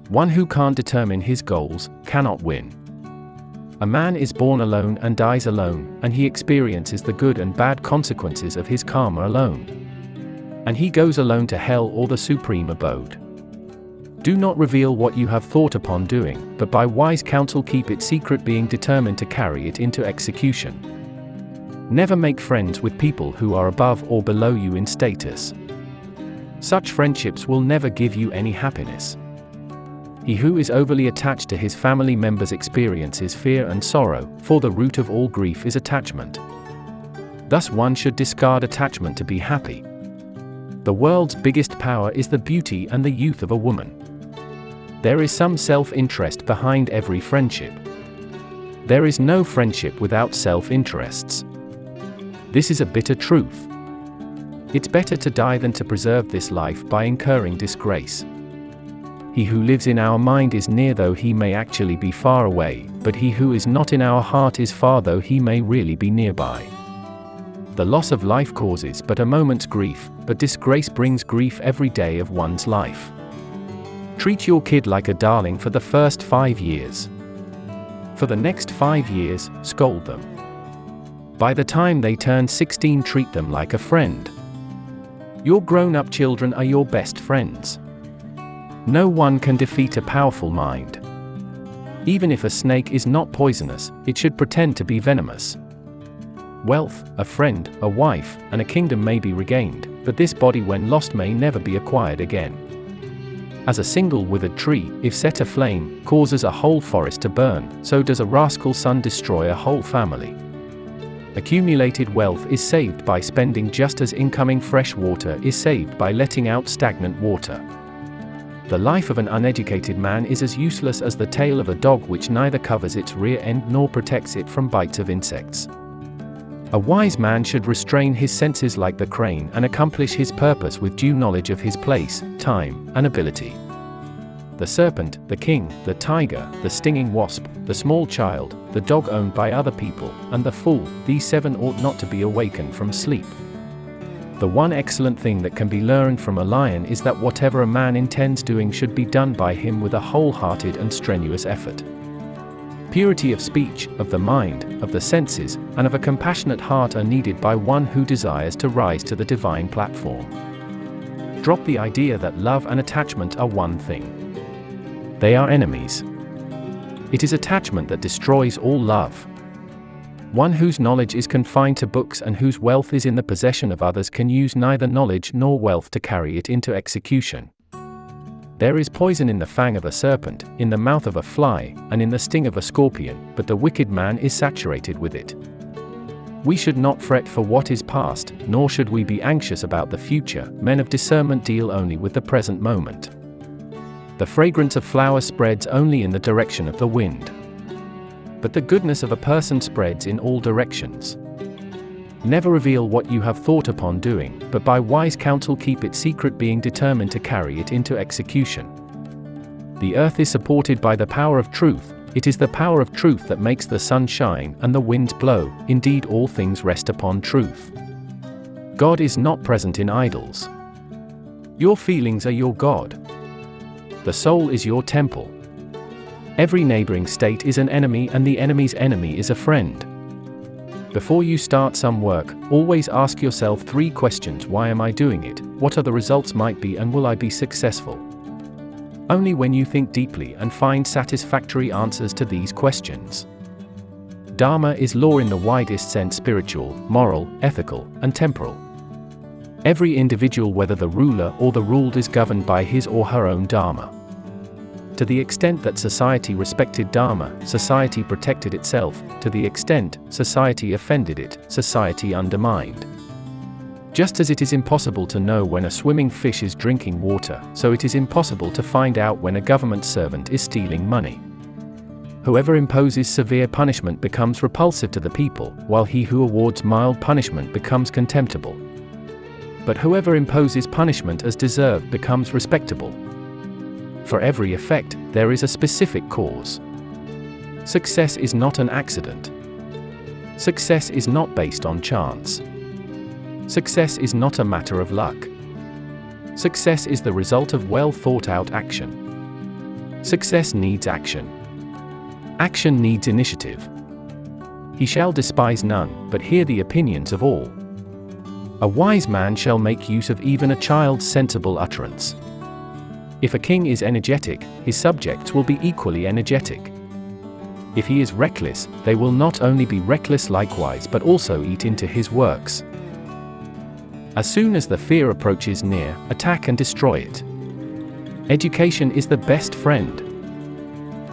One who can't determine his goals cannot win. A man is born alone and dies alone, and he experiences the good and bad consequences of his karma alone. And he goes alone to hell or the supreme abode. Do not reveal what you have thought upon doing, but by wise counsel keep it secret, being determined to carry it into execution. Never make friends with people who are above or below you in status. Such friendships will never give you any happiness. He who is overly attached to his family members experiences fear and sorrow, for the root of all grief is attachment. Thus one should discard attachment to be happy. The world's biggest power is the beauty and the youth of a woman. There is some self-interest behind every friendship. There is no friendship without self-interests. This is a bitter truth. It's better to die than to preserve this life by incurring disgrace. He who lives in our mind is near though he may actually be far away, but he who is not in our heart is far though he may really be nearby. The loss of life causes but a moment's grief, but disgrace brings grief every day of one's life. Treat your kid like a darling for the first 5 years. For the next 5 years, scold them. By the time they turn 16, treat them like a friend. Your grown-up children are your best friends. No one can defeat a powerful mind. Even if a snake is not poisonous, it should pretend to be venomous. Wealth, a friend, a wife, and a kingdom may be regained, but this body when lost may never be acquired again. As a single withered tree, if set aflame, causes a whole forest to burn, so does a rascal son destroy a whole family. Accumulated wealth is saved by spending, just as incoming fresh water is saved by letting out stagnant water. The life of an uneducated man is as useless as the tail of a dog, which neither covers its rear end nor protects it from bites of insects. A wise man should restrain his senses like the crane and accomplish his purpose with due knowledge of his place, time, and ability. The serpent, the king, the tiger, the stinging wasp, the small child, the dog owned by other people, and the fool, these 7 ought not to be awakened from sleep. The one excellent thing that can be learned from a lion is that whatever a man intends doing should be done by him with a wholehearted and strenuous effort. Purity of speech, of the mind, of the senses, and of a compassionate heart are needed by one who desires to rise to the divine platform. Drop the idea that love and attachment are one thing. They are enemies. It is attachment that destroys all love. One whose knowledge is confined to books and whose wealth is in the possession of others can use neither knowledge nor wealth to carry it into execution. There is poison in the fang of a serpent, in the mouth of a fly, and in the sting of a scorpion, but the wicked man is saturated with it. We should not fret for what is past, nor should we be anxious about the future. Men of discernment deal only with the present moment. The fragrance of flowers spreads only in the direction of the wind. But the goodness of a person spreads in all directions. Never reveal what you have thought upon doing, but by wise counsel keep it secret, being determined to carry it into execution. The earth is supported by the power of truth. It is the power of truth that makes the sun shine and the winds blow. Indeed, all things rest upon truth. God is not present in idols. Your feelings are your God. The soul is your temple. Every neighboring state is an enemy, and the enemy's enemy is a friend. Before you start some work, always ask yourself 3 questions. Why am I doing it? What are the results might be, and will I be successful? Only when you think deeply and find satisfactory answers to these questions. Dharma is law in the widest sense: spiritual, moral, ethical, and temporal. Every individual, whether the ruler or the ruled, is governed by his or her own dharma. To the extent that society respected dharma, society protected itself. To the extent society offended it, society undermined. Just as it is impossible to know when a swimming fish is drinking water, so it is impossible to find out when a government servant is stealing money. Whoever imposes severe punishment becomes repulsive to the people, while he who awards mild punishment becomes contemptible. But whoever imposes punishment as deserved becomes respectable. For every effect, there is a specific cause. Success is not an accident. Success is not based on chance. Success is not a matter of luck. Success is the result of well thought out action. Success needs action. Action needs initiative. He shall despise none, but hear the opinions of all. A wise man shall make use of even a child's sensible utterance. If a king is energetic, his subjects will be equally energetic. If he is reckless, they will not only be reckless likewise but also eat into his works. As soon as the fear approaches near, attack and destroy it. Education is the best friend.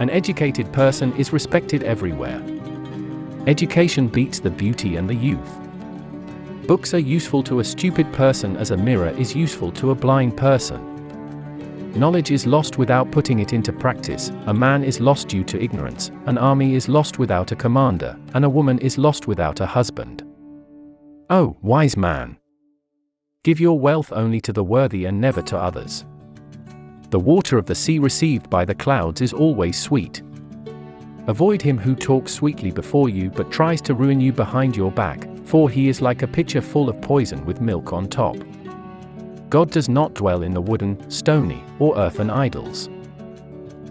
An educated person is respected everywhere. Education beats the beauty and the youth. Books are useful to a stupid person as a mirror is useful to a blind person. Knowledge is lost without putting it into practice, a man is lost due to ignorance, an army is lost without a commander, and a woman is lost without a husband. O wise man! Give your wealth only to the worthy and never to others. The water of the sea received by the clouds is always sweet. Avoid him who talks sweetly before you but tries to ruin you behind your back, for he is like a pitcher full of poison with milk on top. God does not dwell in the wooden, stony, or earthen idols.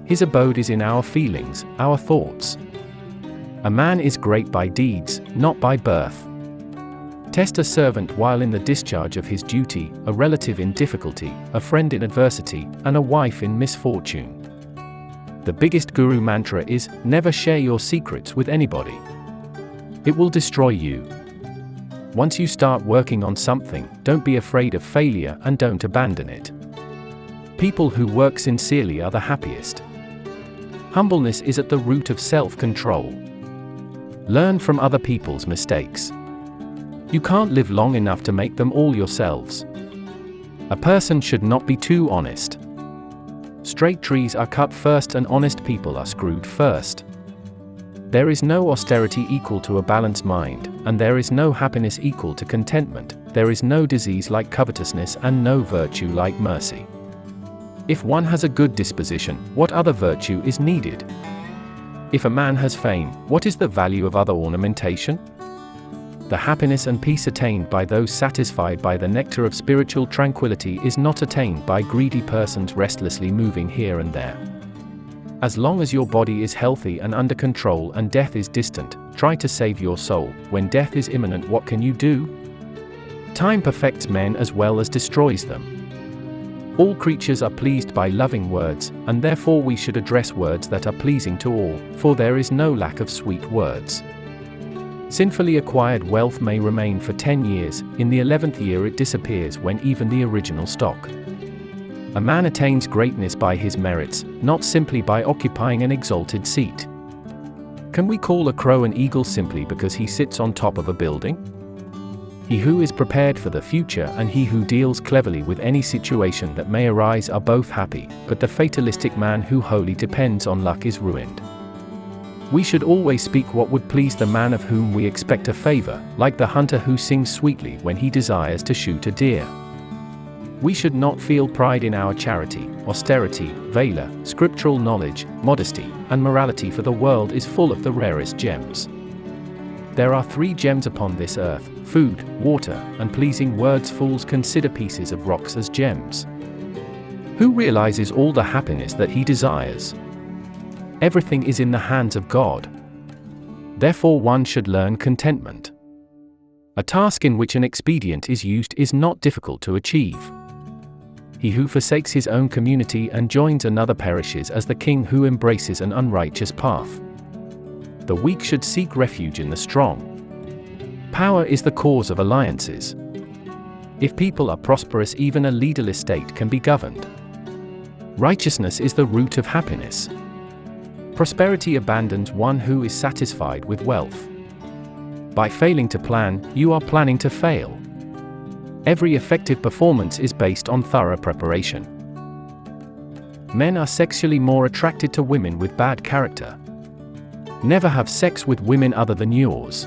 His abode is in our feelings, our thoughts. A man is great by deeds, not by birth. Test a servant while in the discharge of his duty, a relative in difficulty, a friend in adversity, and a wife in misfortune. The biggest guru mantra is, never share your secrets with anybody. It will destroy you. Once you start working on something, don't be afraid of failure and don't abandon it. People who work sincerely are the happiest. Humbleness is at the root of self-control. Learn from other people's mistakes. You can't live long enough to make them all yourselves. A person should not be too honest. Straight trees are cut first and honest people are screwed first. There is no austerity equal to a balanced mind, and there is no happiness equal to contentment, there is no disease like covetousness and no virtue like mercy. If one has a good disposition, what other virtue is needed? If a man has fame, what is the value of other ornamentation? The happiness and peace attained by those satisfied by the nectar of spiritual tranquility is not attained by greedy persons restlessly moving here and there. As long as your body is healthy and under control and death is distant, try to save your soul. When death is imminent, what can you do? Time perfects men as well as destroys them. All creatures are pleased by loving words, and therefore we should address words that are pleasing to all, for there is no lack of sweet words. Sinfully acquired wealth may remain for 10 years, in the 11th year it disappears when even the original stock. A man attains greatness by his merits, not simply by occupying an exalted seat. Can we call a crow an eagle simply because he sits on top of a building? He who is prepared for the future and he who deals cleverly with any situation that may arise are both happy, but the fatalistic man who wholly depends on luck is ruined. We should always speak what would please the man of whom we expect a favor, like the hunter who sings sweetly when he desires to shoot a deer. We should not feel pride in our charity, austerity, valor, scriptural knowledge, modesty, and morality, for the world is full of the rarest gems. There are 3 gems upon this earth: food, water, and pleasing words. Fools consider pieces of rocks as gems. Who realizes all the happiness that he desires? Everything is in the hands of God. Therefore one should learn contentment. A task in which an expedient is used is not difficult to achieve. He who forsakes his own community and joins another perishes as the king who embraces an unrighteous path. The weak should seek refuge in the strong. Power is the cause of alliances. If people are prosperous, even a leaderless state can be governed. Righteousness is the root of happiness. Prosperity abandons one who is satisfied with wealth. By failing to plan, you are planning to fail. Every effective performance is based on thorough preparation. Men are sexually more attracted to women with bad character. Never have sex with women other than yours.